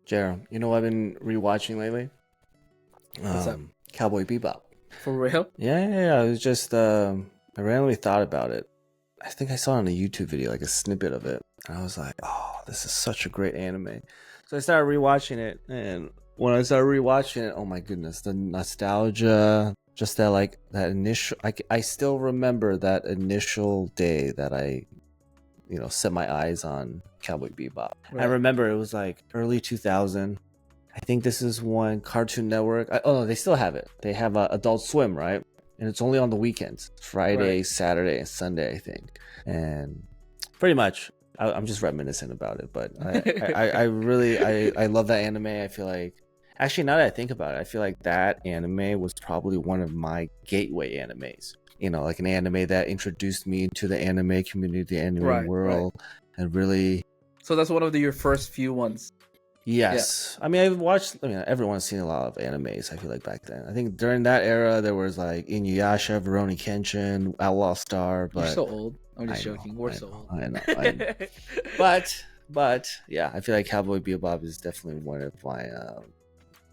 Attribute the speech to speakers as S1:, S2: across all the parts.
S1: Jerem, you know what I've been rewatching lately?
S2: What's up?
S1: Cowboy Bebop.
S2: For real?
S1: Yeah. It was just I randomly thought about it. I think I saw it on a YouTube video, like a snippet of it, and I was like, "Oh, this is such a great anime." So I started rewatching it, and when I started rewatching it, oh my goodness, the nostalgia, just that like that initial. I still remember that initial day that I set my eyes on Cowboy Bebop. I
S2: Right.
S1: remember it was like early 2000. I think this is when Cartoon Network. Oh no, they still have it. They have Adult Swim, right? And it's only on the weekends, Friday,
S2: Right.
S1: Saturday, and Sunday, I think. And pretty much, I'm just reminiscent about it. But I really I love that anime. I feel like actually now that I think about it, I feel like that anime was probably one of my gateway animes. Like an anime that introduced me to the anime community, the anime
S2: Right.
S1: world, and really
S2: So that's one of your first few ones. Yeah.
S1: yes. I mean, everyone's seen a lot of animes, I feel like back then. I think during that era, there was like Inuyasha, Veroni Kenshin, Outlaw Star,
S2: You're
S1: but
S2: so old. I'm just
S1: I know,
S2: joking. We're
S1: I
S2: so
S1: know,
S2: old.
S1: I know, I know. But, yeah, I feel like Cowboy Bebop is definitely one of my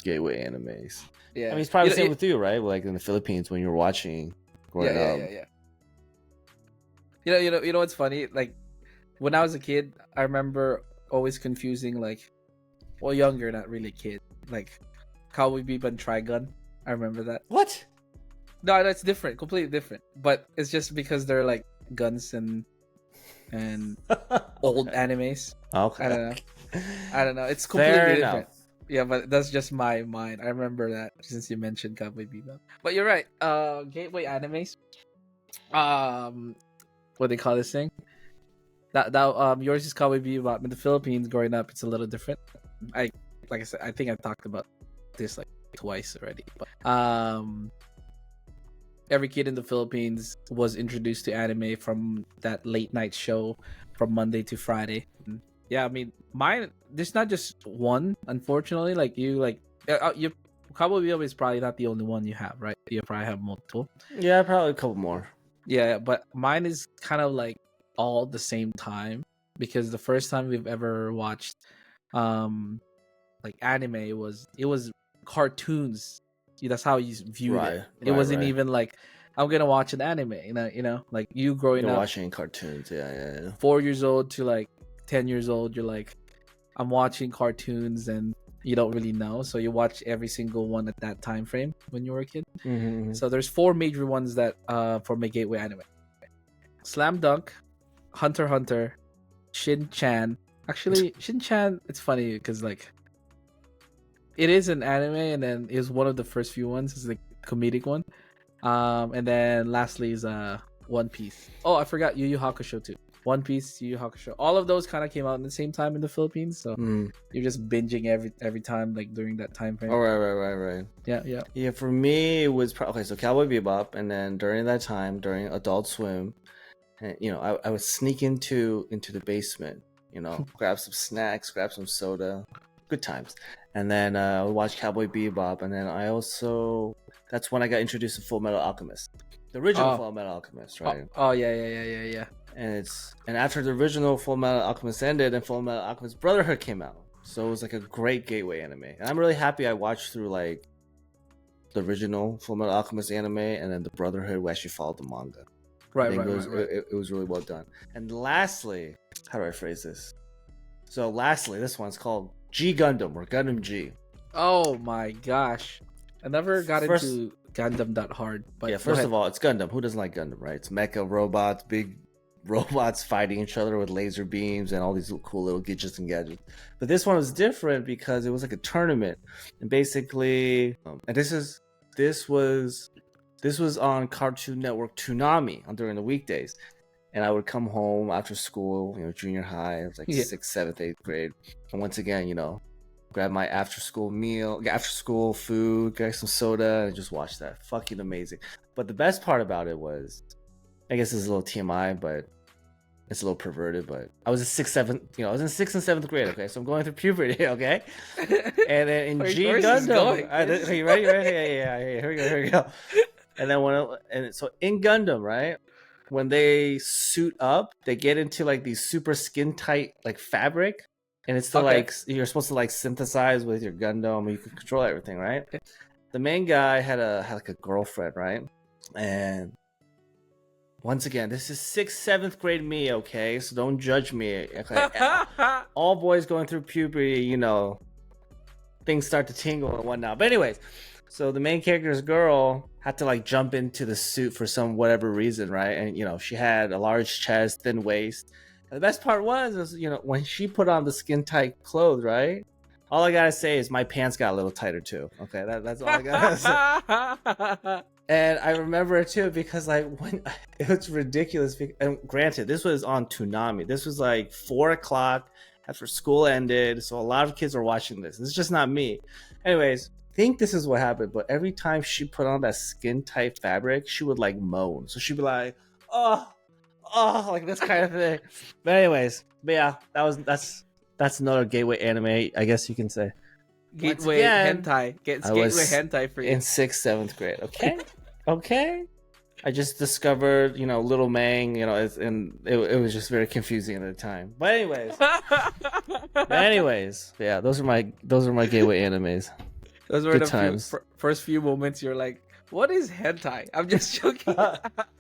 S1: gateway animes. I mean,
S2: Yeah.
S1: it's probably the same with you, right? Like in the Philippines when you were watching growing up.
S2: Yeah. You know what's funny? Like when I was a kid, I remember always confusing younger, not really kid, like Cowboy Bebop and Trigun. I remember that.
S1: What?
S2: No, that's different, completely different. But it's just because they're like guns and old
S1: Okay.
S2: animes.
S1: Okay.
S2: I don't know. It's
S1: Fair
S2: completely
S1: enough.
S2: different. Yeah, but that's just my mind. I remember that since you mentioned Cowboy Bebop. But you're right. Gateway animes. What they call this thing? That yours is Cowboy Bebop. In the Philippines, growing up, it's a little different. Like I said, I think I talked about this like twice already. But every kid in the Philippines was introduced to anime from that late night show from Monday to Friday. Yeah, I mean, mine. There's not just one, unfortunately. You Cowboy Bebop is probably not the only one you have, right? You probably have multiple.
S1: Yeah, probably a couple more.
S2: Yeah, but mine is kind of like all the same time because the first time we've ever watched like anime was cartoons. That's how you viewed it.
S1: Right,
S2: It
S1: right,
S2: wasn't
S1: right.
S2: even like I'm gonna watch an anime. Like you growing
S1: You're
S2: up
S1: watching cartoons, yeah.
S2: 4 years old to like 10 years old, you're like I'm watching cartoons and you don't really know, so you watch every single one at that time frame when you were a kid.
S1: Mm-hmm.
S2: So there's four major ones that for my gateway anime: Slam Dunk, Hunter x Hunter, Shin Chan. Actually, Shin Chan, it's funny because like it is an anime, and then it was one of the first few ones. It's the comedic one. And then lastly is One Piece. Oh, I forgot Yu Yu Hakusho too. One Piece, Yu Yu Hakusho. All of those kind of came out at the same time in the Philippines, so you're just binging every time like during that time frame.
S1: Oh, right.
S2: Yeah.
S1: Yeah, for me, it was probably so Cowboy Bebop, and then during that time, during Adult Swim, and I would sneak into the basement, grab some snacks, grab some soda, good times, and then I would watch Cowboy Bebop, and then that's when I got introduced to Full Metal Alchemist, the original
S2: Oh,
S1: Full Metal Alchemist, right?
S2: yeah.
S1: And after the original Full Metal Alchemist ended, and Full Metal Alchemist Brotherhood came out, so it was like a great gateway anime, and I'm really happy I watched through like the original Full Metal Alchemist anime, and then the Brotherhood, we actually followed the manga. I
S2: Right.
S1: think it was really well done. And lastly, how do I phrase this? So lastly, this one's called G Gundam or Gundam G.
S2: Oh my gosh, I never got
S1: First,
S2: into Gundam that hard. But
S1: yeah,
S2: go
S1: first
S2: ahead.
S1: of all, it's Gundam. Who doesn't like Gundam, right? It's mecha robots, big robots fighting each other with laser beams and all these cool little gadgets and gadgets. But this one was different because it was like a tournament, and basically, and this was on Cartoon Network Toonami during the weekdays. And I would come home after school, junior high. It was like
S2: Yeah.
S1: 6th, 7th, 8th grade. And once again, grab my after school food, get some soda, and just watch that. Fucking amazing. But the best part about it was, I guess this is a little TMI, but it's a little perverted, but I was in 6th and 7th grade, okay? So I'm going through puberty, okay? And then in G Gundam, are you ready? Yeah, here we go. And then so in Gundam, right? When they suit up, they get into like these super skin tight like fabric, and it's to
S2: Okay.
S1: like you're supposed to like synthesize with your Gundam, you can control everything, right? The main guy had like a girlfriend, right? And once again, this is 6th, 7th grade me, okay? So don't judge me. Okay? All boys going through puberty, you know, things start to tingle and whatnot. But anyways, so the main character's girl had to like jump into the suit for some whatever reason, right? And you know, she had a large chest, thin waist. And the best part was, you know, when she put on the skin tight clothes, right? All I gotta say is my pants got a little tighter too. Okay, that's all I gotta say. And I remember it too because like when it was ridiculous. And granted, this was on Toonami. This was like 4 o'clock after school ended, so a lot of kids are watching this. It's just not me. Anyways, I think this is what happened. But every time she put on that skin tight fabric, she would like moan. So she'd be like, "Oh, oh," like this kind of thing. But anyways, but yeah, that's another gateway anime, I guess you can say.
S2: Gateway
S1: again,
S2: hentai. It's
S1: I
S2: gateway
S1: was
S2: hentai for you.
S1: In 6th, 7th grade. Okay, okay. I just discovered, you know, Little Mang, you know, and it was just very confusing at the time. But anyways, yeah, those are my gateway animes.
S2: Those were
S1: Good
S2: the
S1: times.
S2: first few moments you're like, what is hentai? I'm just joking.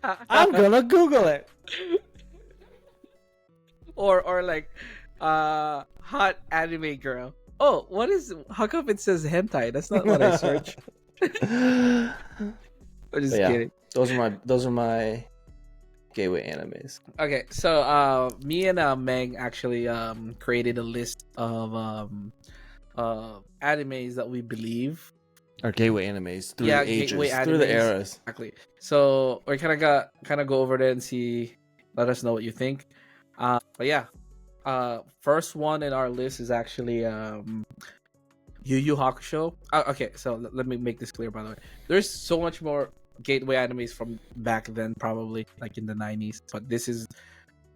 S1: I'm gonna Google it.
S2: Or like, hot anime girl. Oh, what is? How come it says hentai? That's not what I search. I'm just kidding.
S1: Those are my gateway animes.
S2: Okay, so me and Meg actually created a list of animes that we believe
S1: Our gateway animes through the ages, through the eras.
S2: Exactly. So we're kind of go over there and see. Let us know what you think. But yeah, first one in our list is actually Yu Yu Hakusho. Okay, so let me make this clear. By the way, there's so much more gateway animes from back then, probably like in the 90s. But this is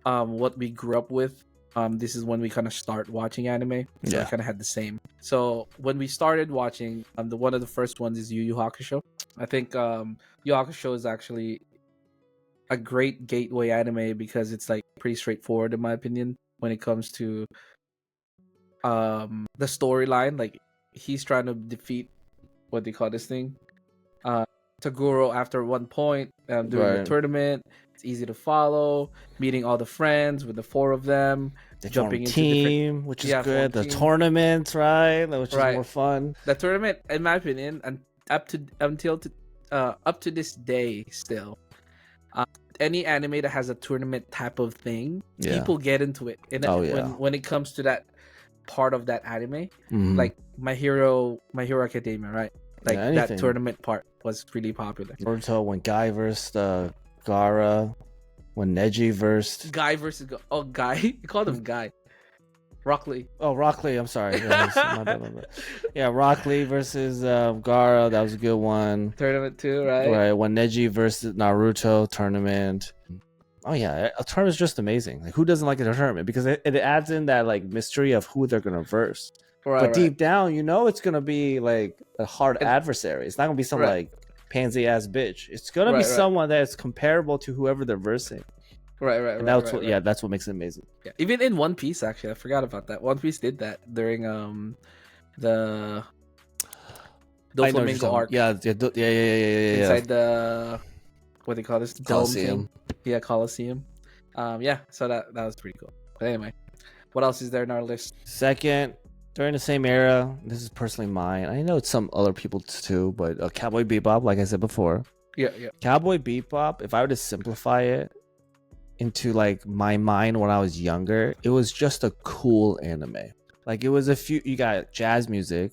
S2: what we grew up with. This is when we kind of start watching anime. So
S1: Yeah.
S2: we kind of had the same. So when we started watching, one of the first ones is Yu Yu Hakusho. I think Yu Yu Hakusho is actually a great gateway anime because it's like pretty straightforward in my opinion when it comes to the storyline. Like he's trying to defeat what they call this thing, Taguro after one point during the tournament. It's easy to follow, meeting all the friends with the 4 of them,
S1: They
S2: jumping
S1: form
S2: into
S1: team, which is good. The
S2: team.
S1: tournament, right, which is more fun.
S2: The tournament, in my opinion, and up to this day, still, any anime that has a tournament type of thing, people get into it. And when it comes to that part of that anime, like My Hero Academia, right? Like that tournament part was really popular.
S1: Naruto, when Guy versed Gaara, when Neji versed
S2: Guy versus Guy. You called him Guy. Rock Lee.
S1: Oh, Rock Lee. I'm sorry. My bad. Yeah, Rock Lee versus Gaara. That was a good one.
S2: Tournament 2, right?
S1: Right. When Neji versus Naruto tournament. Oh yeah, a tournament's just amazing. Like, who doesn't like a tournament? Because it adds in that like mystery of who they're gonna verse. But deep down, you know, it's gonna be like a hard adversary. It's not gonna be some like pansy ass bitch. It's gonna be someone that's comparable to whoever they're versing. Right. And that's that's what makes it amazing.
S2: Yeah. Even in One Piece, actually, I forgot about that. One Piece did that during the Doflamingo arc.
S1: Yeah.
S2: Inside the what do they call this?
S1: Coliseum.
S2: Yeah, Coliseum. So that was pretty cool. But anyway, what else is there in our list?
S1: Second, during the same era, this is personally mine. I know it's some other people too, but Cowboy Bebop, like I said before.
S2: Yeah.
S1: Cowboy Bebop, if I were to simplify it into like my mind when I was younger, it was just a cool anime. Like it was you got jazz music,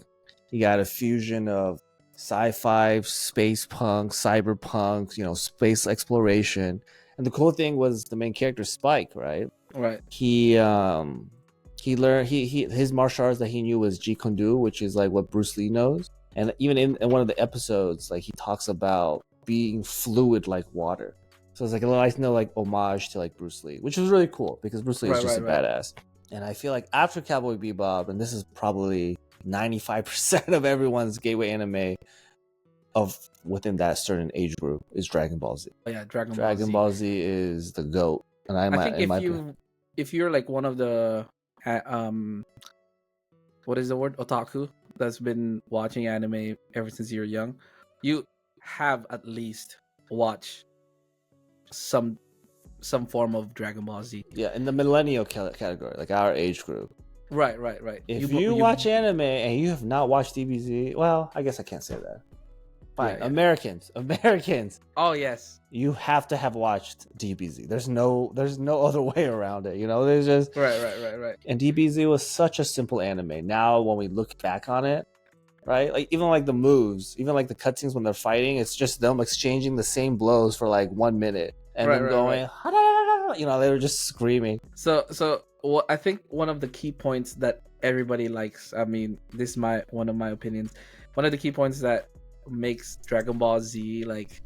S1: you got a fusion of sci-fi, space punk, cyberpunk, you know, space exploration. And the cool thing was the main character Spike, right?
S2: Right.
S1: He learned his martial arts that he knew was Jeet Kune Do, which is like what Bruce Lee knows. And even in one of the episodes, like he talks about being fluid like water. So it's like a little nice, like homage to like Bruce Lee, which was really cool because Bruce Lee is just a badass. And I feel like after Cowboy Bebop, and this is probably 95% of everyone's gateway anime of within that certain age group is Dragon Ball Z.
S2: Oh yeah, Dragon
S1: Ball Z is the GOAT. And
S2: I think if you're like one of the what is the word, otaku, that's been watching anime ever since you're young, you have at least watched some form of Dragon Ball Z.
S1: Yeah, in the millennial category, like our age group.
S2: Right.
S1: If you watch anime and you have not watched DBZ, well, I guess I can't say that. Fine,
S2: Yeah.
S1: Americans.
S2: Oh yes.
S1: You have to have watched DBZ. There's no other way around it. You know, there's just
S2: Right.
S1: And DBZ was such a simple anime. Now, when we look back on it, right, like even like the moves, even like the cutscenes when they're fighting, it's just them exchanging the same blows for like 1 minute and then going, you know, they were just screaming.
S2: So I think one of the key points that everybody likes, I mean, this is one of my opinions, one of the key points that makes Dragon Ball Z, like,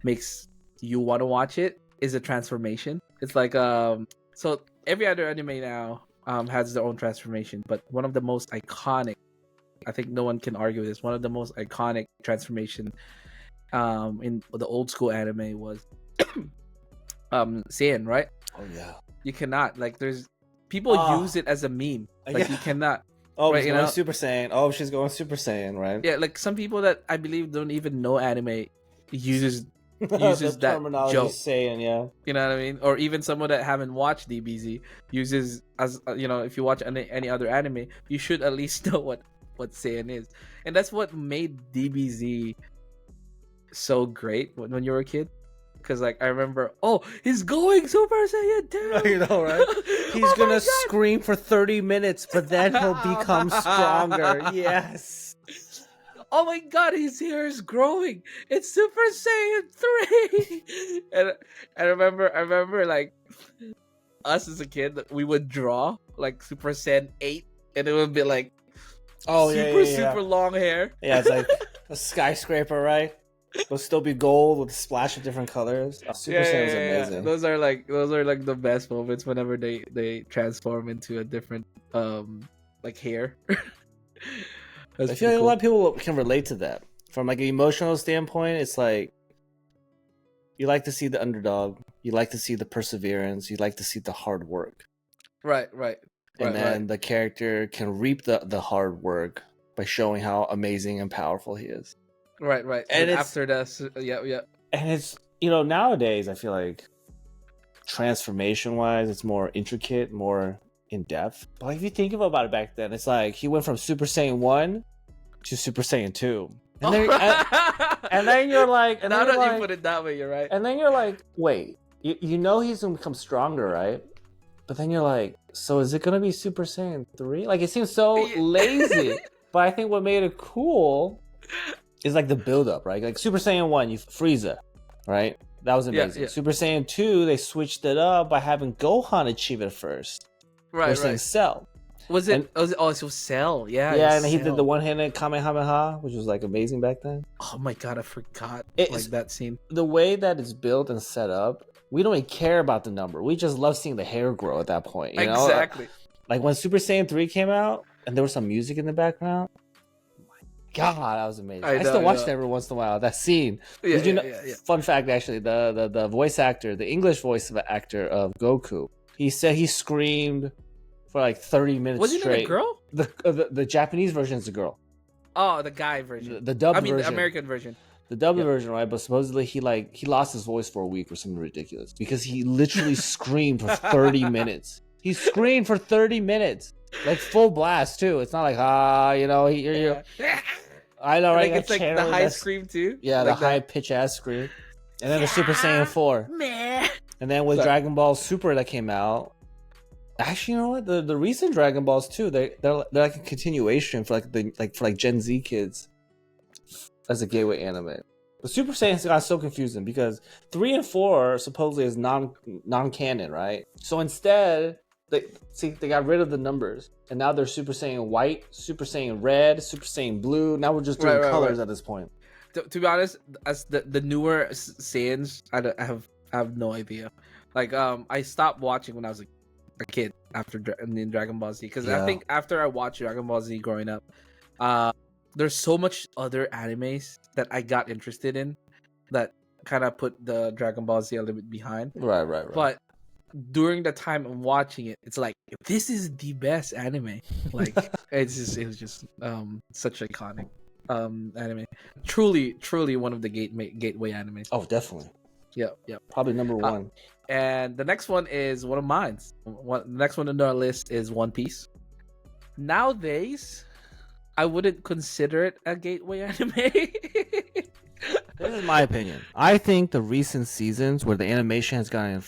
S2: makes you want to watch it, is a transformation. It's like so every other anime now has their own transformation, but one of the most iconic, I think no one can argue with this, one of the most iconic transformation in the old school anime was Saiyan, right?
S1: Oh yeah.
S2: You cannot, like, there's people use it as a meme, like, you cannot.
S1: Oh,
S2: right,
S1: she's going Super Saiyan. Oh, she's going Super Saiyan, right?
S2: Yeah, like some people that I believe don't even know anime uses
S1: the
S2: that
S1: terminology
S2: joke.
S1: Saiyan, yeah.
S2: You know what I mean? Or even someone that haven't watched DBZ uses as you know, if you watch any other anime, you should at least know what Saiyan is, and that's what made DBZ so great when you were a kid. Because, like, I remember, he's going Super Saiyan 2!
S1: You know, right? He's gonna scream for 30 minutes, but then he'll become stronger. Yes.
S2: Oh my god, his hair is growing! It's Super Saiyan 3! And I remember, like, us as a kid, we would draw, like, Super Saiyan 8, and it would be, like, super long hair.
S1: Yeah, it's like a skyscraper, right? It'll still be gold with a splash of different colors. Super Saiyan is amazing.
S2: Yeah. Those are like the best moments whenever they transform into a different like hair.
S1: I feel like a lot of people can relate to that. From like an emotional standpoint, it's like you like to see the underdog, you like to see the perseverance, you like to see the hard work.
S2: Right.
S1: And then the character can reap the hard work by showing how amazing and powerful he is.
S2: Right. And after that, yeah.
S1: And it's, you know, nowadays I feel like transformation wise, it's more intricate, more in depth. But if you think about it back then, it's like he went from Super Saiyan 1 to Super Saiyan 2. And then you're like,
S2: now that you put it that way, you're right.
S1: And then you're like, wait, you know he's gonna become stronger, right? But then you're like, so is it gonna be Super Saiyan 3? Like, it seems so lazy. But I think what made it cool is like the build up, right? Like Super Saiyan 1, you Frieza, right? That was amazing. Yeah. Super Saiyan 2, they switched it up by having Gohan achieve it first.
S2: Right.
S1: We're saying Cell.
S2: Was it? It was Cell. Yeah.
S1: Yeah, and he did the one-handed Kamehameha, which was like amazing back then.
S2: Oh my god, I forgot that scene.
S1: The way that it's built and set up, we don't even care about the number. We just love seeing the hair grow at that point. You know?
S2: Exactly.
S1: Like when Super Saiyan 3 came out and there was some music in the background. God, that was amazing. I still watch it every once in a while. That scene.
S2: Yeah,
S1: Did you know? Fun fact, actually, the voice actor, the English voice actor of Goku, he said he screamed for like 30 minutes
S2: was
S1: straight.
S2: Was he a girl?
S1: The Japanese version is a girl.
S2: Oh, the guy version.
S1: The dubbed version.
S2: The American version.
S1: The dubbed version, right? But supposedly he lost his voice for a week or something ridiculous because he literally screamed for 30 minutes. He screamed for 30 minutes, like full blast too. It's not like you know, you're I know, right?
S2: Like it's like the high scream too.
S1: Yeah, like the high pitch ass scream. And then the Super Saiyan 4. And then with Dragon Ball Super that came out. Actually, you know what? The recent Dragon Balls too, they're like a continuation for like Gen Z kids as a gateway anime. But Super Saiyan got so confusing because 3 and 4 supposedly is non-canon, right? So instead, they got rid of the numbers, and now they're Super Saiyan White, Super Saiyan Red, Super Saiyan Blue. Now we're just doing colors at this point.
S2: To be honest, as the newer Saiyans, I have no idea. Like I stopped watching when I was a kid in Dragon Ball Z because I think after I watched Dragon Ball Z growing up, there's so much other animes that I got interested in that kind of put the Dragon Ball Z a little bit behind.
S1: Right.
S2: But during the time I'm watching it, it's like this is the best anime. Like it was just such iconic anime. Truly one of the gateway animes.
S1: Oh, definitely.
S2: Yep.
S1: Probably number one.
S2: And the next one is one of mine. The next one on our list is One Piece. Nowadays, I wouldn't consider it a gateway anime.
S1: This is my opinion. I think the recent seasons where the animation has gotten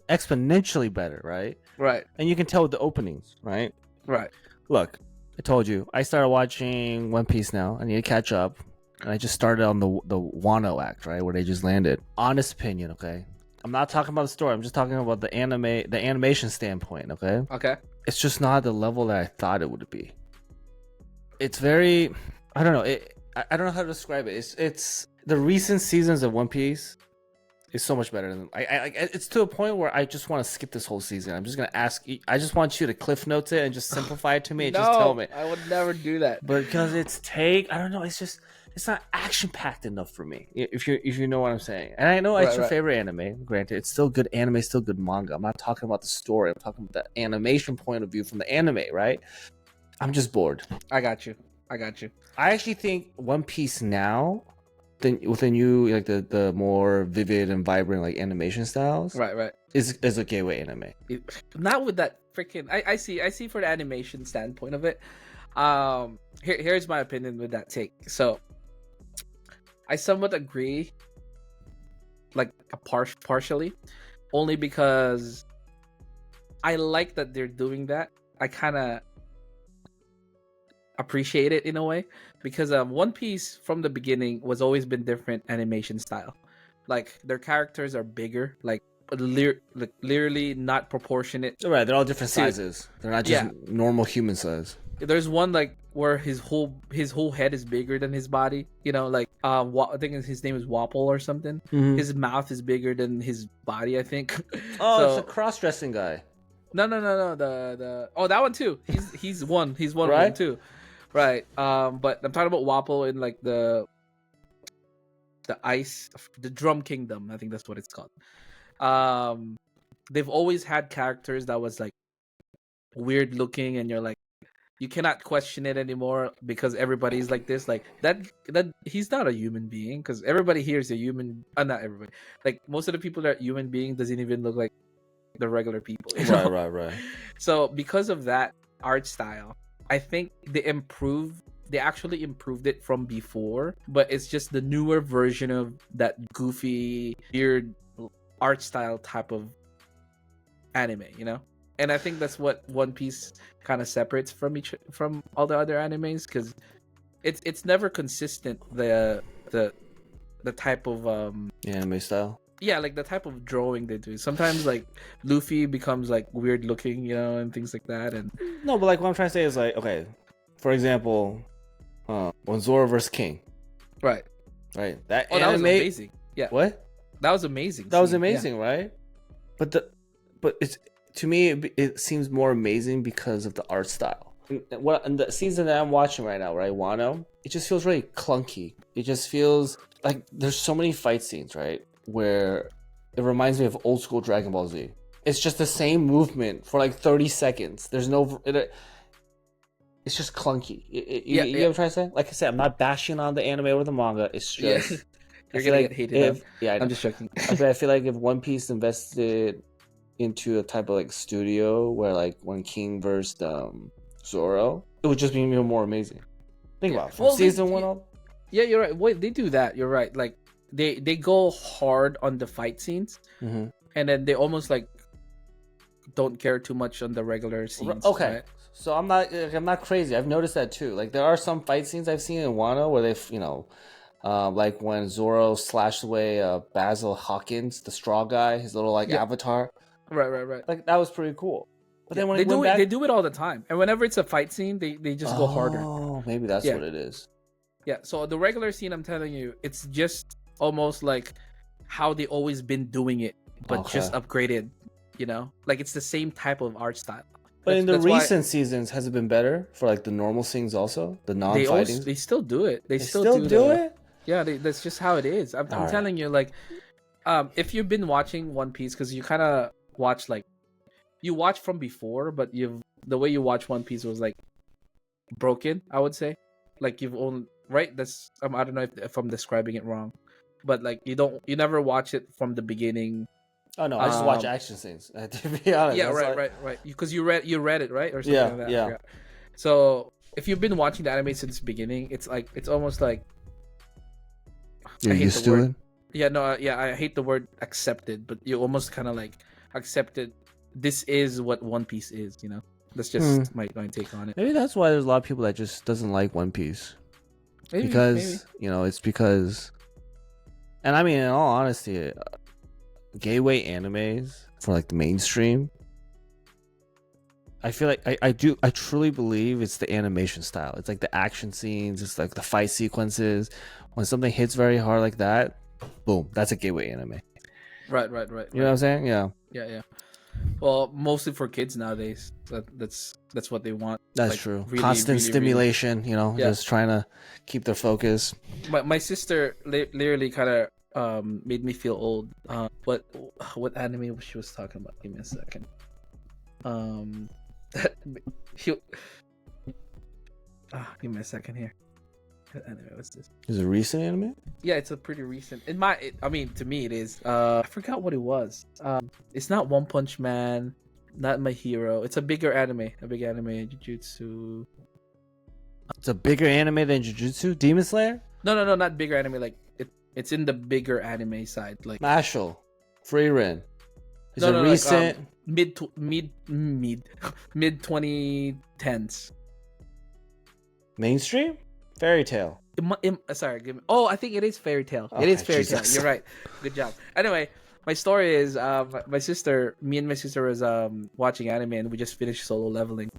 S1: exponentially better, right?
S2: Right.
S1: And you can tell with the openings, right?
S2: Right.
S1: Look, I told you, I started watching One Piece now. I need to catch up. And I just started on the Wano act, right? Where they just landed. Honest opinion, okay? I'm not talking about the story. I'm just talking about the animation standpoint, okay?
S2: Okay.
S1: It's just not the level that I thought it would be. It's very, I don't know. I don't know how to describe it. It's the recent seasons of One Piece is so much better than it's to a point where I just want to skip this whole season. I'm just gonna ask. I just want you to cliff notes it and just simplify it to me and just tell me.
S2: I would never do that.
S1: But because I don't know. It's not action packed enough for me. If you know what I'm saying. And I know it's your favorite anime. Granted, it's still good anime, still good manga. I'm not talking about the story. I'm talking about the animation point of view from the anime, right? I'm just bored.
S2: I got you.
S1: I actually think One Piece now, within you, like the more vivid and vibrant like animation styles,
S2: right,
S1: is a gateway anime.
S2: Not with that freaking. I see for the animation standpoint of it. Here's my opinion with that take. So, I somewhat agree, like partially, only because I like that they're doing that. I kind of appreciate it in a way because One Piece from the beginning was always been different animation style. Like their characters are bigger, like literally not proportionate.
S1: Right, they're all different sizes. They're not just normal human size.
S2: There's one like where his whole head is bigger than his body. You know, like I think his name is Wapple or something. Mm-hmm. His mouth is bigger than his body, I think.
S1: Oh, it's a cross-dressing guy.
S2: No. The that one too. He's one. He's one
S1: right?
S2: of them too. Right. But I'm talking about Wapple in like the Drum Kingdom. I think that's what it's called. They've always had characters that was like weird looking, and you're like, you cannot question it anymore because everybody's like this. Like that he's not a human being because everybody here is a human. Not everybody. Like most of the people that are human being doesn't even look like the regular people. You know?
S1: Right.
S2: So because of that art style, I think they actually improved it from before, but it's just the newer version of that goofy, weird art style type of anime, you know? And I think that's what One Piece kind of separates from all the other animes, because it's never consistent, the type of
S1: anime style.
S2: Yeah, like the type of drawing they do. Sometimes like Luffy becomes like weird looking, you know, and things like that. And
S1: no, but like what I'm trying to say is like, okay, for example, when Zoro vs. King,
S2: right,
S1: that
S2: anime, that was amazing. Yeah,
S1: what?
S2: That was amazing.
S1: That was amazing, yeah. Right? But it's, to me, it seems more amazing because of the art style. And the season that I'm watching right now, right, Wano, it just feels really clunky. It just feels like there's so many fight scenes, right, where it reminds me of old school Dragon Ball Z. It's just the same movement for like 30 seconds. There's no... it's just clunky. You know what I'm trying to say? Like I said, I'm not bashing on the anime or the manga. It's just...
S2: You're gonna get hated. I'm just joking.
S1: I feel like if One Piece invested into a type of like studio where like when King versed Zoro, it would just be even more amazing. Think about it. From season one on.
S2: Yeah, you're right. Wait, they do that. You're right. Like they go hard on the fight scenes, mm-hmm. and then they almost like don't care too much on the regular scenes.
S1: Okay,
S2: right?
S1: So I'm not crazy. I've noticed that too. Like there are some fight scenes I've seen in Wano where they've like when Zoro slashed away Basil Hawkins, the straw guy, his little like avatar.
S2: Right.
S1: Like that was pretty cool. But then when
S2: they do it all the time, and whenever it's a fight scene, they just go harder.
S1: Oh, maybe that's what it is.
S2: Yeah. So the regular scene, I'm telling you, it's just almost like how they always been doing it, but just upgraded. You know, like it's the same type of art style.
S1: But in the recent seasons, has it been better for like the normal scenes also? The non-fighting?
S2: They still do it. They still do it? Yeah, that's just how it is. I'm telling you, like, if you've been watching One Piece, because you kind of watch like you watch from before, but the way you watch One Piece was like broken, I would say. Like you've only right. That's I don't know if I'm describing it wrong, but like you never watch it from the beginning.
S1: Oh no, I just watch action scenes. To be honest,
S2: Yeah,
S1: right,
S2: right. Because you read it right or something
S1: yeah,
S2: like that.
S1: yeah.
S2: So if you've been watching the anime since the beginning, it's almost like
S1: You're
S2: I hate
S1: used
S2: the
S1: to
S2: word.
S1: it.
S2: Yeah, no, yeah, I hate the word accepted, but you almost kind of like accepted. This is what One Piece is, you know. That's just my take on it.
S1: Maybe that's why there's a lot of people that just doesn't like One Piece.
S2: Maybe.
S1: It's because, and I mean, in all honesty, gateway animes for like the mainstream, I feel like I truly believe it's the animation style. It's like the action scenes, it's like the fight sequences. When something hits very hard like that, boom, that's a gateway anime.
S2: Right.
S1: You know what I'm saying? Yeah.
S2: Yeah. Well, mostly for kids nowadays. That's what they want.
S1: That's
S2: like,
S1: true.
S2: really,
S1: Constant
S2: really,
S1: stimulation,
S2: Yeah.
S1: just trying to keep their focus.
S2: My sister literally kind of made me feel old. What anime she was talking about? Give me a second. Give me a second here. What anime was this?
S1: Is it a recent anime?
S2: Yeah, it's a pretty recent. I mean, to me, it is. I forgot what it was. It's not One Punch Man, not My Hero. It's a bigger anime. A big anime, Jujutsu.
S1: It's a bigger anime than Jujutsu? Demon Slayer?
S2: No, not bigger anime. Like it's in the bigger anime side. Like
S1: Mashal. Frieren. Is
S2: no,
S1: it recent?
S2: Like, mid 2010s.
S1: Mainstream? Fairy Tail.
S2: Sorry. I think it is Fairy Tail.
S1: Oh,
S2: it is Fairy Tail.
S1: Jesus.
S2: You're right. Good job. Anyway, my story is me and my sister was watching anime and we just finished Solo Leveling,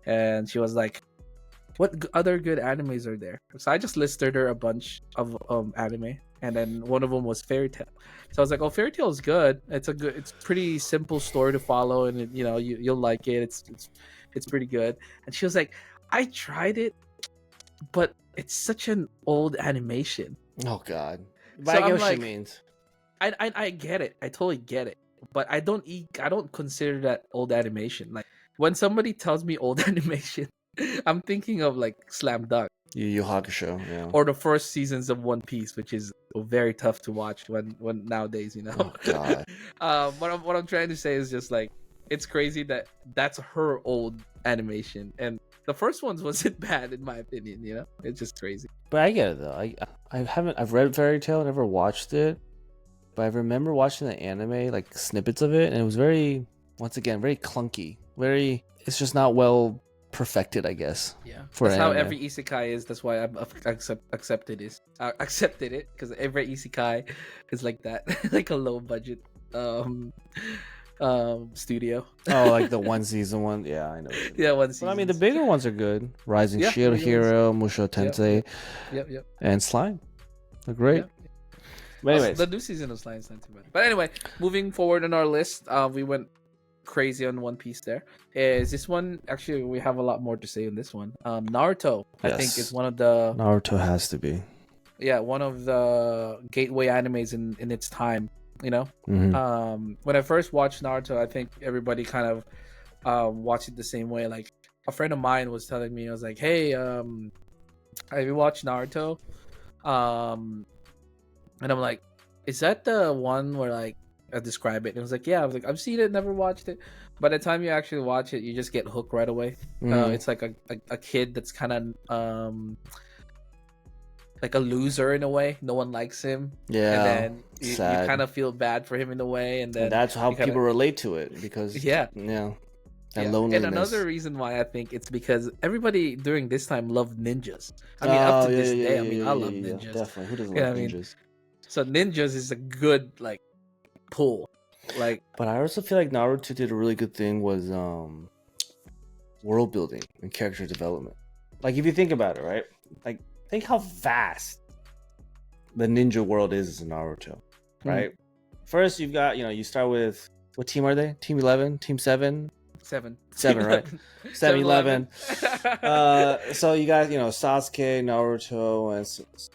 S2: and she was like, "What other good animes are there?" So I just listed her a bunch of anime, and then one of them was Fairy Tail. So I was like, "Oh, Fairy Tail is good. It's pretty simple story to follow, and you'll like it. It's pretty good." And she was like, "I tried it, but it's such an old animation."
S1: Oh God. But
S2: So
S1: I get
S2: I'm
S1: what
S2: like,
S1: she means.
S2: I get it. I totally get it. But I don't consider that old animation. Like when somebody tells me old animation, I'm thinking of like Slam Dunk
S1: Yu Yu Hakusho, yeah.
S2: or the first seasons of One Piece, which is very tough to watch when nowadays,
S1: Oh God.
S2: what I'm trying to say is just like it's crazy that that's her old animation, and the first ones wasn't bad in my opinion. It's just crazy.
S1: But I get it though. I've read Fairy Tail, never watched it. But I remember watching the anime, like snippets of it, and it was very clunky. It's just not well perfected, I guess.
S2: Yeah,
S1: for
S2: that's how
S1: anime.
S2: every isekai is. That's why I've accepted it, because every isekai is like that, like a low budget studio.
S1: Oh, like the one season one. Yeah, I know.
S2: Yeah, one season.
S1: But I mean, the bigger ones are good. Rising
S2: Yeah,
S1: Shield
S2: bigger
S1: Hero, Musho Tensei,
S2: Yep.
S1: and Slime. They're great.
S2: Yeah.
S1: But anyways,
S2: the new season of Slime is not too bad. But anyway, moving forward on our list, we went crazy on One Piece. There is this one. Actually, we have a lot more to say on this one. Naruto, I think, is one of the
S1: Naruto has to be.
S2: Yeah, one of the gateway animes in its time.
S1: Mm-hmm.
S2: When I first watched Naruto, I think everybody kind of watched it the same way. Like a friend of mine was telling me, I was like, "Hey, have you watched Naruto?" And I'm like, "Is that the one where like I describe it?" And I was like, "Yeah." I was like, "I've seen it, never watched it." By the time you actually watch it, you just get hooked right away.
S1: Mm-hmm.
S2: It's like a kid that's kind of like a loser in a way. No one likes him.
S1: Yeah.
S2: And then you kind of feel bad for him in a way, and then
S1: and that's how people relate to it because that loneliness.
S2: And another reason why I think it's because everybody during this time loved ninjas. I mean, up to this day, I love ninjas.
S1: Definitely, who doesn't love ninjas?
S2: So ninjas is a good like pull. Like,
S1: but I also feel like Naruto did a really good thing was world building and character development. Like if you think about it, right? Like think how fast the ninja world is in Naruto, right? First, you've got you start with what team are they? Team 11, Team 7,
S2: 7,
S1: right? 7-Eleven. So you got Sasuke, Naruto, and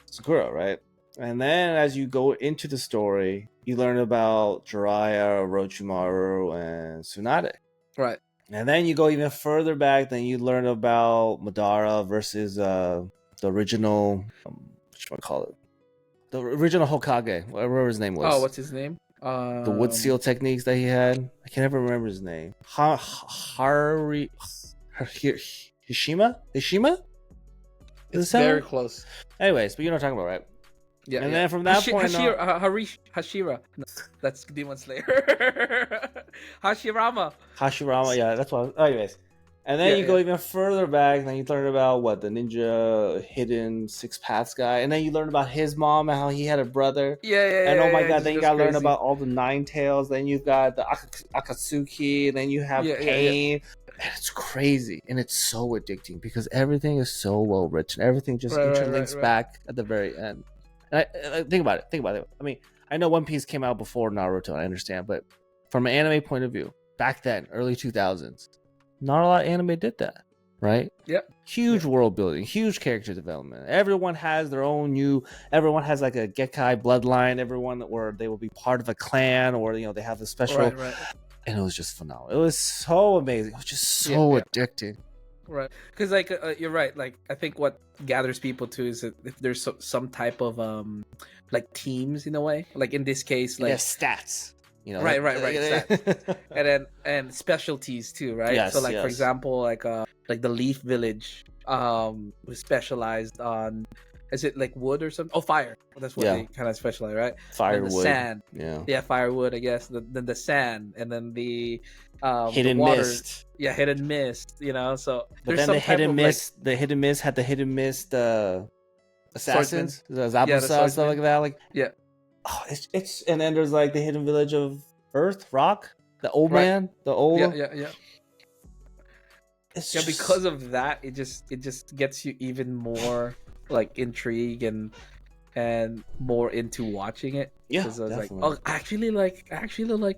S1: Sakura, right? And then as you go into the story, you learn about Jiraiya, Orochimaru, and Tsunade.
S2: Right.
S1: And then you go even further back, then you learn about Madara versus the original, what should I call it? The original Hokage, whatever his name was.
S2: Oh, what's his name?
S1: The wood seal techniques that he had. I can never remember his name. Hishima?
S2: It's very close.
S1: Anyways, but you know what I'm talking about, right?
S2: Yeah.
S1: And then from that point
S2: Hashira. No, that's Demon Slayer. Hashirama.
S1: Yeah, that's what. Anyways, and then you go even further back, and then you learn about what the ninja hidden six paths guy, and then you learn about his mom and how he had a brother.
S2: And
S1: oh my god, then you gotta learn about all the nine tails. Then you've got the Akatsuki, and then you have Pain. And it's crazy, and it's so addicting because everything is so well written. Everything just interlinks back at the very end. And I think about it. I mean, I know One Piece came out before Naruto, I understand, but from an anime point of view, back then, early 2000s, not a lot of anime did that, right?
S2: Yep.
S1: Huge world building, huge character development. Everyone has their own everyone has like a Gekkai bloodline, everyone where they will be part of a clan, or they have a special.
S2: Right.
S1: And it was just phenomenal. It was so amazing. It was just so addicting.
S2: Right, because like you're right. Like I think what gathers people too is that if there's some type of like teams in a way. Like in this case, like
S1: stats.
S2: Right. Stats. and specialties too, right?
S1: Yes,
S2: so like for example, like the Leaf Village was specialized on. Is it like wood or something? Oh, fire. That's what they kind of specialize, right?
S1: Firewood.
S2: The sand.
S1: Yeah,
S2: firewood, I guess. Then the sand, and then the
S1: hidden
S2: the water.
S1: mist.
S2: Yeah, hidden mist. So
S1: but then the hidden mist, the hidden mist had the hidden mist assassins, the Zabuza, stuff like that. Like it's and then there's like the hidden village of Earth Rock, the old man, the old
S2: yeah. Because of that, it just gets you even more like intrigue and more into watching it. Because I was like, I actually like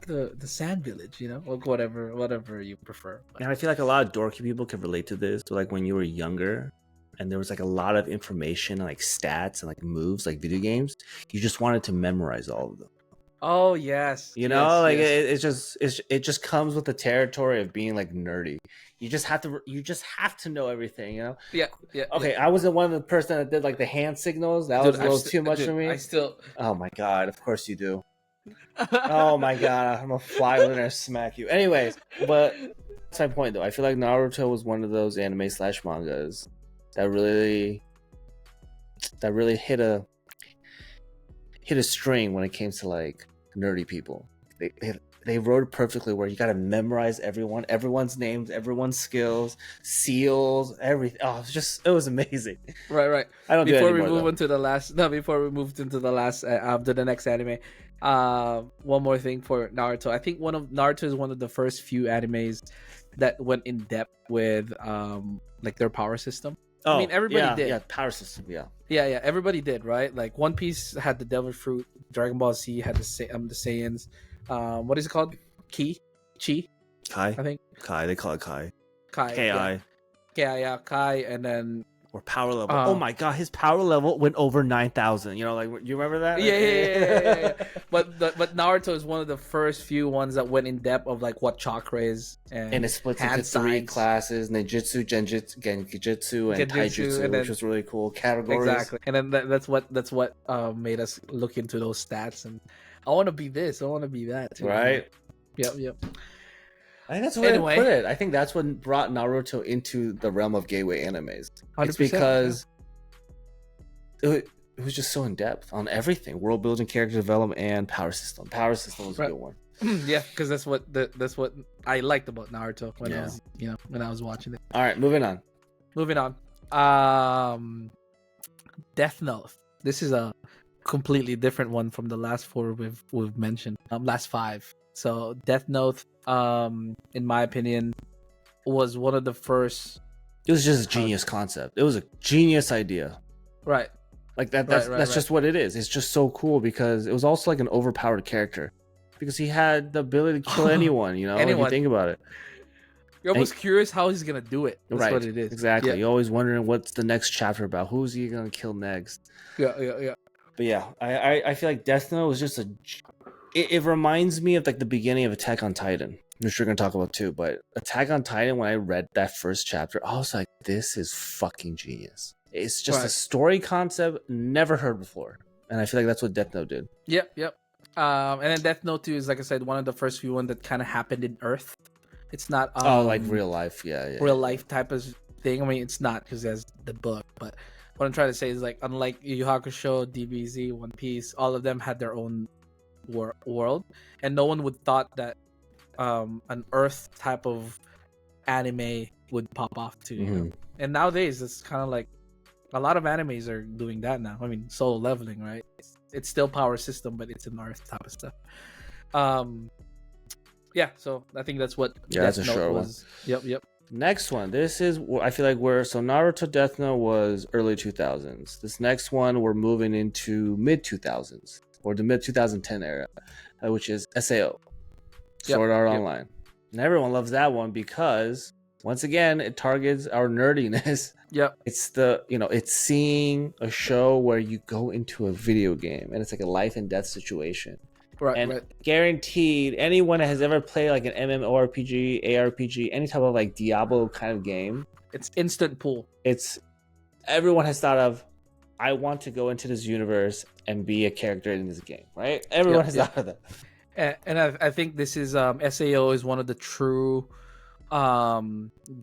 S2: the Sand Village, like whatever you prefer.
S1: And I feel like a lot of dorky people can relate to this. So like when you were younger and there was like a lot of information, like stats and like moves, like video games, you just wanted to memorize all of them.
S2: Oh yes,
S1: it just comes with the territory of being like nerdy. You just have to know everything,
S2: Yeah.
S1: Okay, I wasn't one of the person that did like the hand signals. That was a little too much for me. Oh my god, of course you do. Oh my god, I'm gonna fly over there and smack you. Anyways, but that's my point though. I feel like Naruto was one of those anime / mangas that really hit a string when it came to like nerdy people. They wrote it perfectly where you got to memorize everyone's names, everyone's skills, seals, everything. Oh, it was amazing.
S2: Right.
S1: I don't
S2: before
S1: do
S2: we
S1: anymore,
S2: move
S1: though.
S2: into the last. No, before we moved into the last to the next anime. One more thing for Naruto. I think Naruto is one of the first few animes that went in depth with like their power system. I mean, everybody did.
S1: Yeah, power system.
S2: Yeah. Everybody did, right? Like One Piece had the Devil Fruit, Dragon Ball Z had the Saiyans. What is it called? Chi,
S1: Kai.
S2: I think.
S1: Kai. They call it Kai.
S2: Kai.
S1: Ki.
S2: Yeah, Kai, and then
S1: or power level. Oh my god, his power level went over 9,000. You remember that?
S2: Yeah. But Naruto is one of the first few ones that went in depth of like what chakra is, and
S1: it splits into 3 classes: ninjutsu, genjutsu, and taijutsu, which was really cool categories.
S2: Exactly, and then that's what made us look into those stats, and I want to be this, I want to be that too.
S1: Right.
S2: Yep.
S1: I think that's the way to put it. I think that's what brought Naruto into the realm of gateway animes. It's because it was just so in depth on everything: world building, character development, and power system. Power system was a good one.
S2: Yeah, because that's what I liked about Naruto when I was watching it.
S1: All right, moving on.
S2: Death Note. This is a completely different one from the last 4 we've mentioned. Last 5. So Death Note, in my opinion, was one of the first.
S1: It was just a genius concept. It was a genius idea.
S2: Right.
S1: Like that's just what it is. It's just so cool because it was also like an overpowered character because he had the ability to kill anyone. If you think about it.
S2: You're almost curious how he's gonna do it. That's what it is.
S1: Exactly. You're always wondering what's the next chapter about. Who's he gonna kill next?
S2: Yeah.
S1: But yeah, I feel like Death Note was just it reminds me of like the beginning of Attack on Titan, which we're gonna talk about too. But Attack on Titan, when I read that first chapter, I was like, this is fucking genius. It's just a story concept never heard before, and I feel like that's what Death Note did.
S2: Yep. And then Death Note 2 is, like I said, one of the first few ones that kind of happened in Earth. It's not
S1: like real life,
S2: real life type of thing. I mean, it's not because there's the book, but what I'm trying to say is, like, unlike Yu Yu Hakusho, DBZ, One Piece, all of them had their own world, and no one would thought that an Earth type of anime would pop off to you know? And nowadays it's kind of like a lot of animes are doing that now. I mean, Solo Leveling, right? It's still Power System, but it's an Earth type of stuff. Yeah, so I think that's what
S1: that's a short one.
S2: Yep.
S1: Next one. This is, I feel like so Naruto Death Note was early 2000s. This next one we're moving into mid 2000s or the mid 2010 era, which is SAO, Sword Art Online. And everyone loves that one because once again it targets our nerdiness.
S2: Yep.
S1: It's it's seeing a show where you go into a video game and it's like a life and death situation. Right. Guaranteed, anyone that has ever played like an MMORPG, ARPG, any type of like Diablo kind of game,
S2: it's instant pull.
S1: Everyone has thought of, I want to go into this universe and be a character in this game, right? Everyone has thought of that.
S2: And I think this is SAO is one of the true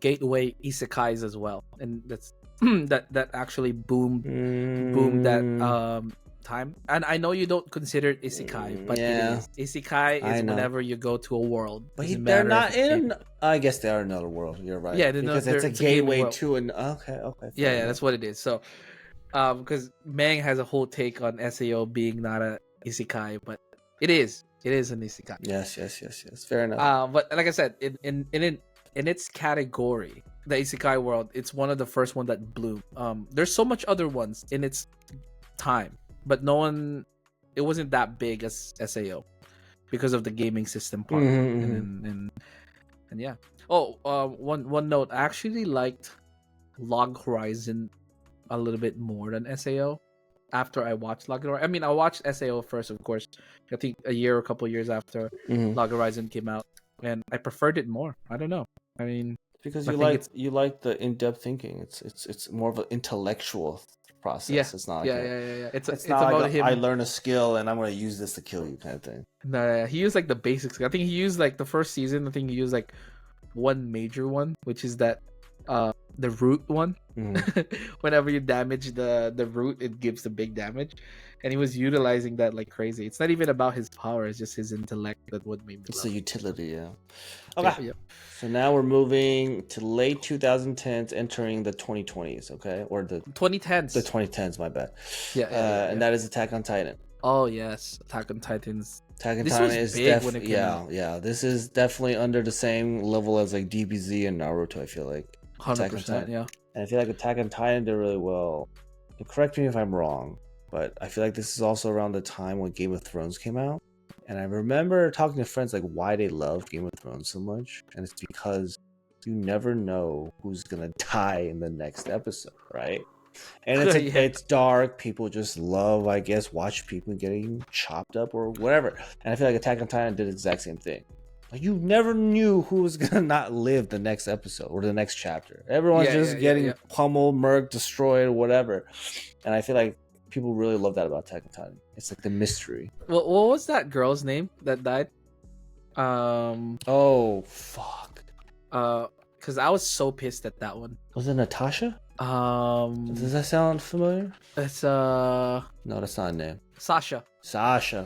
S2: gateway isekais as well, and that's that actually boomed that time. And I know you don't consider it isekai, but it is. Isekai is whenever you go to a world,
S1: but they're not in. I guess they are another world. You're right.
S2: Yeah,
S1: because it's a gateway to an. Okay.
S2: Yeah, that's what it is. So, because Mang has a whole take on SAO being not a isekai, but it is. It is an isekai.
S1: Yes. Fair enough.
S2: But like I said, in its category, the isekai world, it's one of the first one that blew. There's so much other ones in its time, but it wasn't that big as SAO because of the gaming system part. And yeah. One note, I actually liked Log Horizon a little bit more than SAO after I watched Log Horizon. I mean, I watched SAO first, of course. I think a couple years after Log Horizon came out, and I preferred it more. I don't know. I mean,
S1: because you like the in-depth thinking. It's more of an intellectual process.
S2: Yeah.
S1: It's not.
S2: It's
S1: not
S2: about
S1: like
S2: him.
S1: I learn a skill and I'm going to use this to kill you kind of thing.
S2: No, he used like the basics. I think he used like the first season. I think he used like one major one, which is that the root one. Whenever you damage the root, it gives the big damage, and he was utilizing that like crazy. It's not even about his power; it's just his intellect that would make me.
S1: It's a utility, yeah. Okay. So now we're moving to late 2010s, entering the 2020s. Okay, or the
S2: 2010s.
S1: The 2010s, my bad. And that is Attack on Titan.
S2: Oh yes, Attack on Titans.
S1: Attack on Titan is definitely This is definitely under the same level as like DBZ and Naruto. I feel like
S2: 100%. Yeah.
S1: And I feel like Attack on Titan did really well. And correct me if I'm wrong, but I feel like this is also around the time when Game of Thrones came out. And I remember talking to friends like why they love Game of Thrones so much. And it's because you never know who's going to die in the next episode, right? And it's it's dark. People just love, I guess, watch people getting chopped up or whatever. And I feel like Attack on Titan did the exact same thing. Like you never knew who was gonna not live the next episode or the next chapter. Everyone's just getting pummeled, murked, destroyed, whatever. And I feel like people really love that about Attack on Titan. It's like the mystery.
S2: Well, what was that girl's name that died?
S1: Oh fuck.
S2: Because I was so pissed at that one.
S1: Was it Natasha? Does that sound familiar?
S2: It's
S1: no, that's not a name.
S2: Sasha,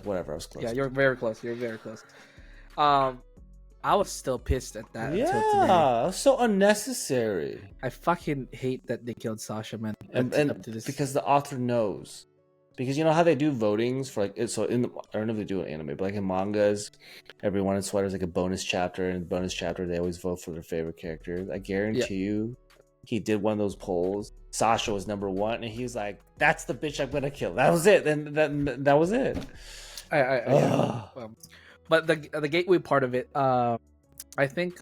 S1: whatever. I was close.
S2: Yeah, you're very close. I was still pissed at that.
S1: Yeah, until today. It was so unnecessary.
S2: I fucking hate that they killed Sasha, man.
S1: And up to this. Because the author knows. Because you know how they do votings for like I don't know if they do an anime, but like in mangas, everyone in Sweater is like a bonus chapter, and in the bonus chapter they always vote for their favorite characters. I guarantee you, he did one of those polls. Sasha was number one, and he was like, "That's the bitch I'm gonna kill." That was it. And that was it.
S2: But the gateway part of it, I think,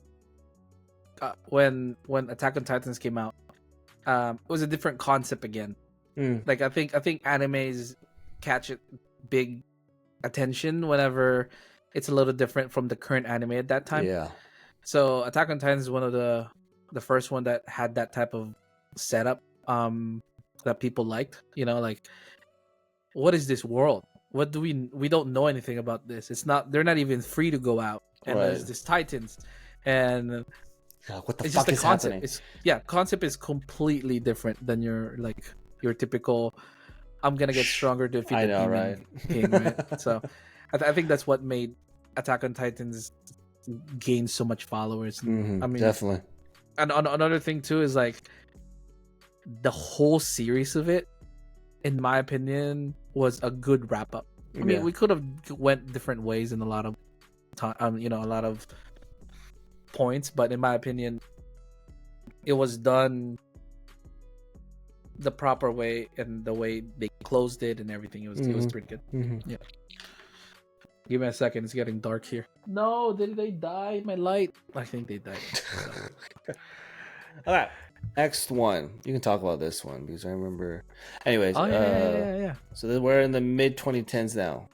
S2: when Attack on Titans came out, it was a different concept again. Like I think animes catch it big attention whenever it's a little different from the current anime at that time.
S1: Yeah.
S2: So Attack on Titan is one of the first one that had that type of setup that people liked. Like, what is this world? What do we don't know anything about this. They're not even free to go out. And
S1: Right.
S2: there's this Titans, and
S1: God, what the
S2: it's
S1: fuck
S2: just the
S1: is
S2: concept.
S1: happening?
S2: Concept is completely different than your typical I'm gonna get stronger to defeat
S1: I
S2: the
S1: know,
S2: demon
S1: right?
S2: king, right? So I think that's what made Attack on Titans gain so much followers.
S1: Mhm,
S2: I mean,
S1: definitely.
S2: and another thing too is like the whole series of it, in my opinion, was a good wrap up. I mean,
S1: Yeah.
S2: we could have went different ways in a lot of time, a lot of points, but in my opinion, it was done the proper way, and the way they closed it and everything. It was pretty good. Yeah. Give me a second. It's getting dark here. No, did they die? My light. I think they died.
S1: All right. Next one. You can talk about this one because I remember. Anyways.
S2: Oh yeah.
S1: So we're in the mid 2010s now.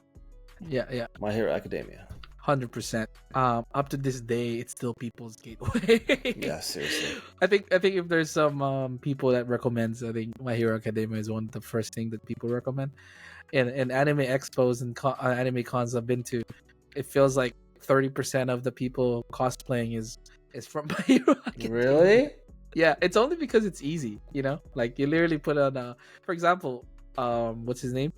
S2: Yeah.
S1: My Hero Academia.
S2: 100%. Up to this day, it's still people's gateway.
S1: Yeah, seriously.
S2: I think if there's some people that recommends, I think My Hero Academia is one of the first thing that people recommend. And anime expos and anime cons I've been to, it feels like 30% of the people cosplaying is from My Hero Academia.
S1: Really?
S2: Yeah, it's only because it's easy, like you literally put on for example, what's his name,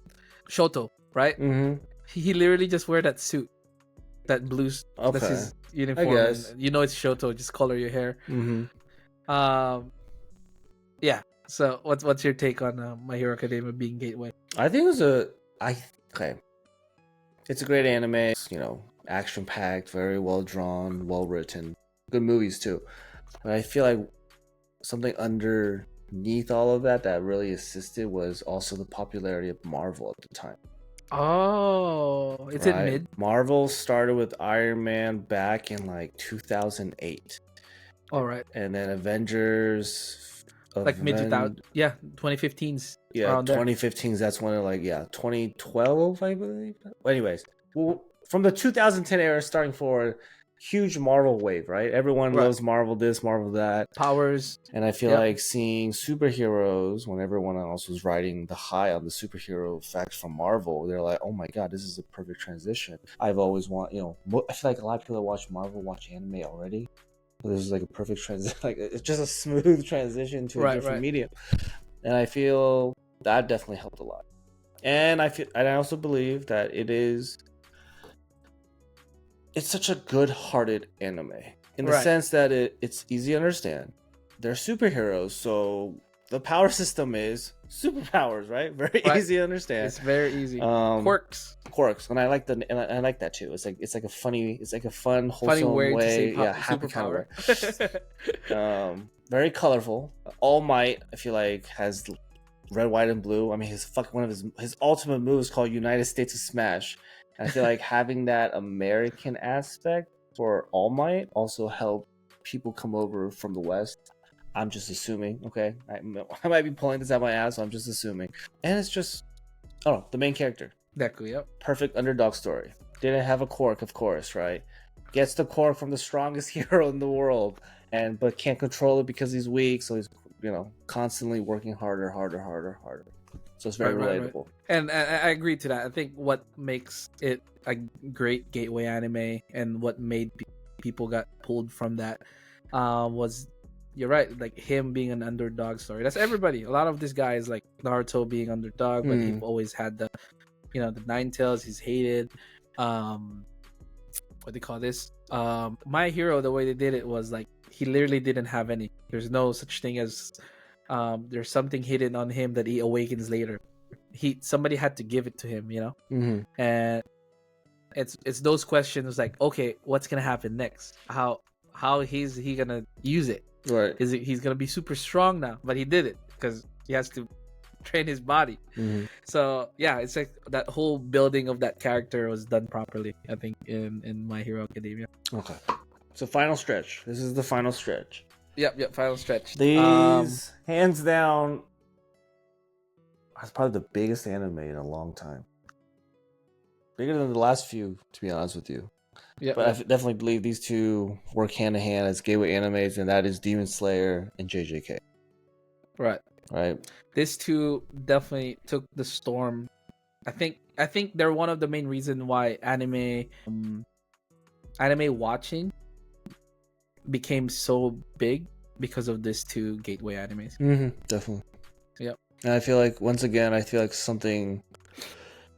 S2: Shoto, right?
S1: Mm-hmm.
S2: He literally just wear that suit, that blue.
S1: Okay.
S2: That's his uniform.
S1: I guess.
S2: And it's Shoto. Just color your hair.
S1: Mm-hmm.
S2: Yeah. So what's your take on My Hero Academia being gateway?
S1: I think it's a great anime. It's, action packed, very well drawn, well written, good movies too. But I feel like something underneath all of that really assisted was also the popularity of Marvel at the time.
S2: Oh, it's in mid.
S1: Marvel started with Iron Man back in like 2008.
S2: All right.
S1: And then Avengers.
S2: Like mid 2000. Yeah, 2015s.
S1: Yeah, 2015s. That's when 2012, I believe. Anyways, from the 2010 era starting forward, huge Marvel wave, right? Everyone loves Marvel this, Marvel that.
S2: Powers.
S1: And I feel like seeing superheroes when everyone else was riding the high on the superhero facts from Marvel, they're like, oh my god, this is a perfect transition. I've always I feel like a lot of people that watch Marvel watch anime already. So this is like a perfect transition. Like, it's just a smooth transition to a different medium. And I feel that definitely helped a lot. And I also believe that it's such a good-hearted anime in the sense that it's easy to understand. They're superheroes, so the power system is superpowers, right? Very easy to understand.
S2: It's very easy. Quirks,
S1: and I like I like that too. It's like a fun, wholesome way
S2: to say
S1: happy kind of way. Very colorful. All Might, I feel like, has red, white, and blue. I mean, one of his ultimate move is called United States of Smash. And I feel like having that American aspect for All Might also helped people come over from the West. I'm just assuming, okay? I might be pulling this out my ass, so I'm just assuming. And it's just, the main character.
S2: Deku, yep.
S1: Perfect underdog story. Didn't have a quirk, of course, right? Gets the quirk from the strongest hero in the world, but can't control it because he's weak, so he's, constantly working harder. So it's very relatable.
S2: Right. And I agree to that. I think what makes it a great gateway anime and what made people got pulled from that was, you're right, like him being an underdog story. That's everybody. A lot of these guys, like Naruto being underdog, but he always had the nine tails. He's hated. What they call this? My Hero, the way they did it was like he literally didn't have any. There's no such thing as there's something hidden on him that he awakens later. Somebody had to give it to him, and it's those questions like, okay, what's gonna happen next? How he's gonna use it?
S1: Right.
S2: He's gonna be super strong now, but he did it because he has to train his body. So yeah, it's like that whole building of that character was done properly, I think, in My Hero Academia.
S1: Okay, so final stretch. This is the final stretch.
S2: Yep, final stretch.
S1: These hands down, that's probably the biggest anime in a long time. Bigger than the last few, to be honest with you.
S2: Yeah,
S1: But I definitely believe these two work hand in hand as gateway animes, and that is Demon Slayer and JJK.
S2: right.
S1: Right.
S2: These two definitely took the storm. I think they're one of the main reason why anime watching became so big because of these two gateway animes.
S1: Definitely.
S2: Yep.
S1: And I feel like once again, something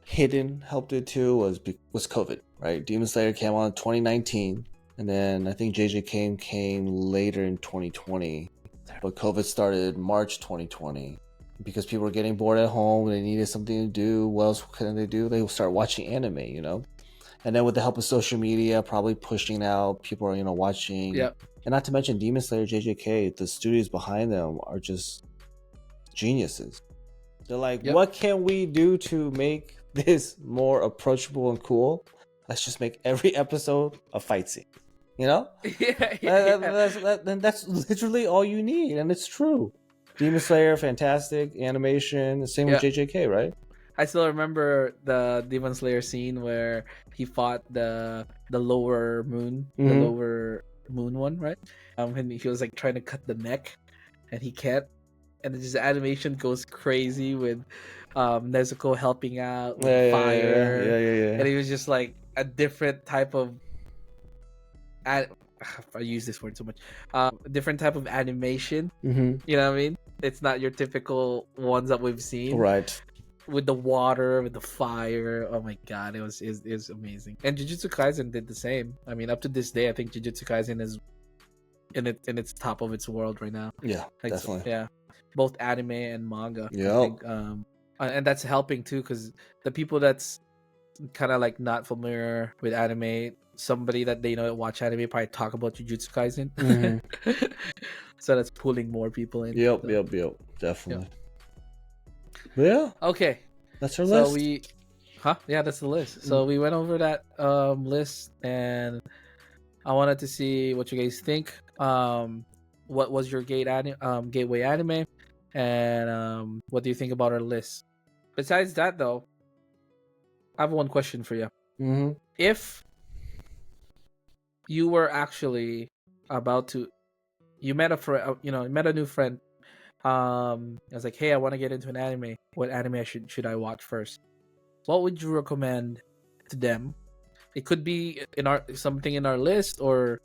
S1: hidden helped it too was COVID, right? Demon Slayer came on in 2019, and then I think JJK came later in 2020, but COVID started March 2020 because people were getting bored at home. They needed something to do. What else couldn't they do? They would start watching anime, you know. And then with the help of social media, probably pushing out, people are watching.
S2: Yep.
S1: And not to mention Demon Slayer, JJK, the studios behind them are just geniuses. They're like, what can we do to make this more approachable and cool? Let's just make every episode a fight scene. You know? That's literally all you need, and it's true. Demon Slayer, fantastic animation. Same with JJK, right?
S2: I still remember the Demon Slayer scene where he fought the lower moon, the lower moon one, right? And he was like trying to cut the neck, and he can't. And his animation goes crazy with Nezuko helping out with fire.
S1: Yeah.
S2: And he was just like a different type of I use this word so much. Different type of animation. You know what I mean? It's not your typical ones that we've seen.
S1: Right.
S2: With the water, with the fire. Oh my god, it was amazing. And Jujutsu Kaisen did the same. I mean, up to this day, I think Jujutsu Kaisen is in its top of its world right now.
S1: Yeah, like, definitely.
S2: So, yeah, both anime and manga.
S1: Yeah.
S2: I think, and that's helping too, because the people that's kind of like not familiar with anime, somebody that they know that watch anime probably talk about Jujutsu Kaisen. So that's pulling more people in.
S1: Yep, definitely. Yeah.
S2: Okay.
S1: That's our list.
S2: Yeah, that's the list. So we went over that list, and I wanted to see what you guys think. What was your gateway anime, and what do you think about our list? Besides that, though, I have one question for you. If you were actually about to, you met a new friend. I was like, hey, I want to get into an anime. What anime should I watch first? What would you recommend to them? It could be something in our list or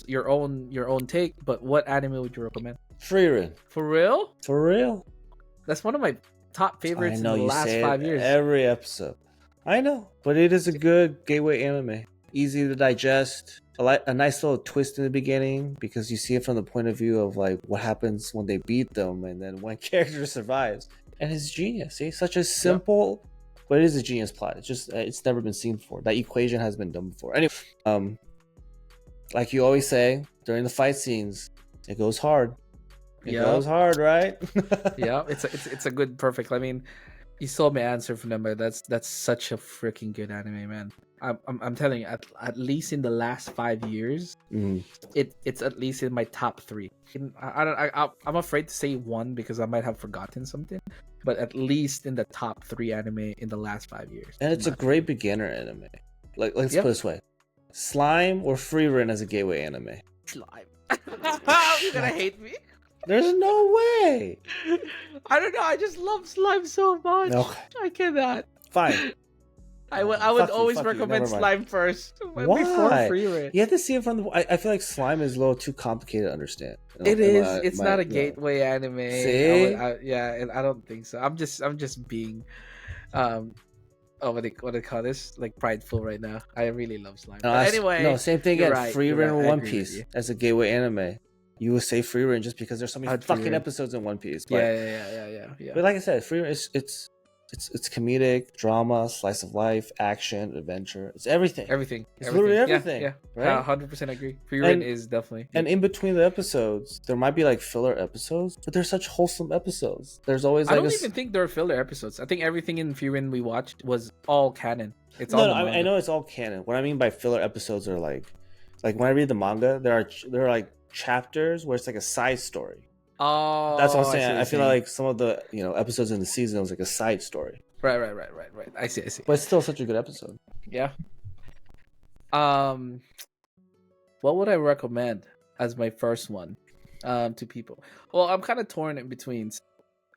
S2: your own take. But what anime would you recommend?
S1: Frieren.
S2: For real?
S1: For real.
S2: That's one of my top favorites in the last 5 years.
S1: Every episode. I know, but it is a good gateway anime. Easy to digest. A nice little twist in the beginning because you see it from the point of view of like what happens when they beat them and then one character survives. And it's genius. See, such a simple, but it is a genius plot. It's just it's never been seen before. That equation has been done before. Anyway, like you always say during the fight scenes, it goes hard. It goes hard, right?
S2: Yeah, it's a good perfect. I mean, you saw my answer from them, but that's such a freaking good anime, man. I'm telling you, at least in the last 5 years, it's at least in my top 3. I'm afraid to say 1 because I might have forgotten something, but at least in the top 3 anime in the last 5 years.
S1: And it's a great beginner anime. Like let's put it this way: Slime or Frieren as a gateway anime.
S2: Slime. You're gonna hate me.
S1: There's no way.
S2: I don't know. I just love Slime so much.
S1: Okay.
S2: I cannot.
S1: Fine.
S2: I would always recommend Slime first.
S1: Why?
S2: Before Frieren.
S1: You have to see it from the. I feel like Slime is a little too complicated to understand.
S2: It is. It's not a gateway anime.
S1: See?
S2: And I don't think so. I'm just being, what they call this? Like prideful right now. I really love Slime. Anyway,
S1: same thing again.
S2: Right,
S1: Frieren or One Piece as a gateway anime. You would say Frieren just because there's so many fucking episodes in One Piece. But,
S2: yeah.
S1: But like I said, Frieren it's comedic, drama, slice of life, action, adventure. It's everything. It's literally everything.
S2: Yeah.
S1: Right?
S2: 100% agree. Frieren is definitely.
S1: And in between the episodes, there might be like filler episodes, but they're such wholesome episodes. There's always like
S2: I don't even think there are filler episodes. I think everything in Frieren we watched was all canon. It's all.
S1: I know it's all canon. What I mean by filler episodes are like when I read the manga, there are like chapters where it's like a side story. That's what I'm
S2: Oh, I see
S1: saying.
S2: what
S1: I
S2: you're
S1: feel
S2: saying.
S1: like some of the episodes in the season was like a side story,
S2: Right. I see.
S1: but it's still such a good episode.
S2: Yeah. Um, what would I recommend as my first one, to people? Well, I'm kind of torn in between.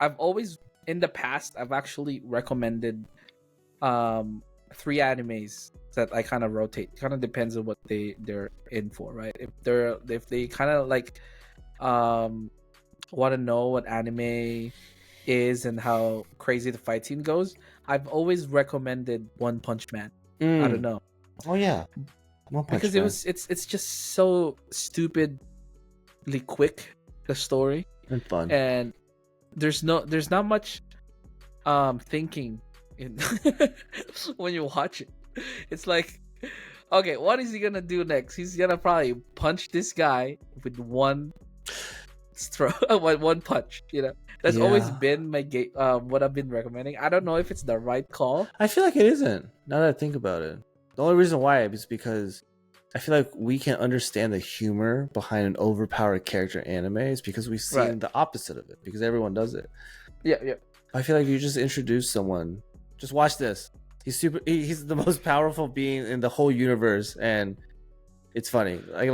S2: I've always, in the past, I've actually recommended, um, three animes that I kind of rotate. Kind of depends on what they're in for, right? If they kind of like, um, want to know what anime is and how crazy the fight scene goes, I've always recommended One Punch Man. I don't
S1: Mm.
S2: know,
S1: Oh yeah, One Punch
S2: because
S1: Man.
S2: it's just so stupidly quick, the story,
S1: And fun.
S2: and there's not much thinking in when you watch it. It's like, okay, what is he gonna do next? He's gonna probably punch this guy with one throw, one punch. That's always
S1: Yeah,
S2: been my what I've been recommending. I don't know if it's the right call.
S1: I feel like it isn't. Now that I think about it, the only reason why is because I feel like we can understand the humor behind an overpowered character in anime is because we've seen
S2: Right.
S1: the opposite of it because everyone does it.
S2: Yeah.
S1: I feel like if you just introduce someone, just watch this. He's the most powerful being in the whole universe, and it's funny. Like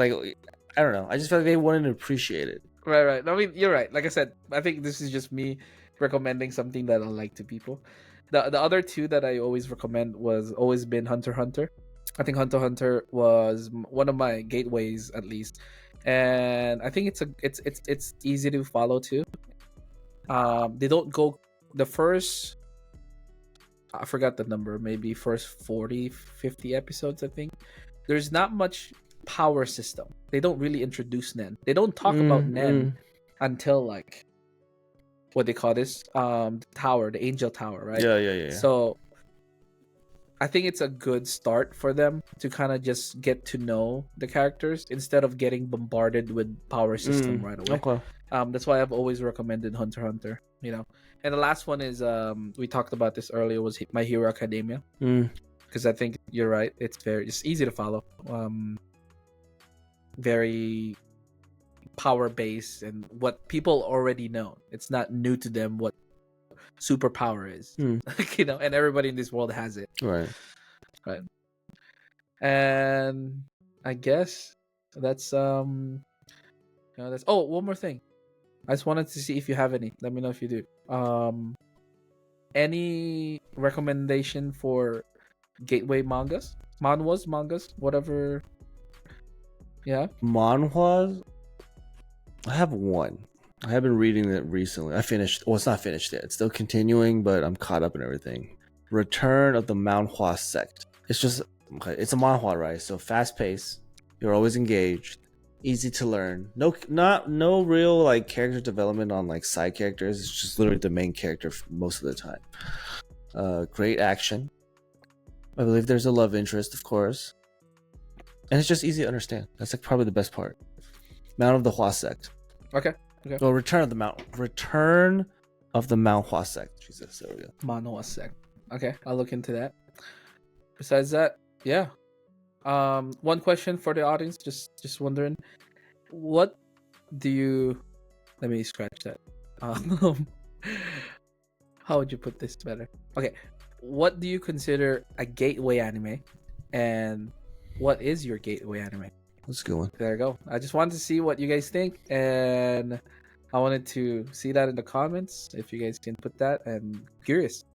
S1: I don't know. I just feel like they wouldn't appreciate it.
S2: Right. I mean, you're right. Like I said, I think this is just me recommending something that I like to people. The other two that I always recommend was always been Hunter x Hunter. I think Hunter x Hunter was one of my gateways, at least, and I think it's easy to follow too. They don't go the first, I forgot the number, maybe first 40, 50 episodes, I think. There's not much power system. They don't really introduce Nen. They don't talk about Nen until like, what they call this, the tower, the angel tower, right?
S1: Yeah.
S2: So I think it's a good start for them to kind of just get to know the characters instead of getting bombarded with power system right away.
S1: Okay.
S2: That's why I've always recommended Hunter x Hunter. And the last one is, we talked about this earlier, was My Hero Academia, because I think you're right. It's easy to follow. Very power based and what people already know. It's not new to them what superpower is. And everybody in this world has it.
S1: Right.
S2: And I guess that's that's one more thing. I just wanted to see if you have any. Let me know if you do. Any recommendation for gateway mangas, whatever? Yeah.
S1: Manhwas. I have one. I have been reading it recently. I finished. Well, it's not finished yet. It's still continuing, but I'm caught up in everything. Return of the Manhwa Sect. It's just it's a manhwa, right? So fast paced. You're always engaged. Easy to learn. No real like character development on like side characters. It's just literally the main character most of the time. Great action. I believe there's a love interest, of course, and it's just easy to understand. That's like probably the best part. Mount of the Hua Sect.
S2: Okay.
S1: Well, Return of the Mount Hua Sect. Jesus, there we go.
S2: Manhwa Sect. Okay, I'll look into that. Besides that, yeah. One question for the audience, just wondering, what do you? Let me scratch that. How would you put this better? Okay, what do you consider a gateway anime, and what is your gateway anime?
S1: That's a good one.
S2: There you go. I just wanted to see what you guys think, and I wanted to see that in the comments if you guys can put that. And curious.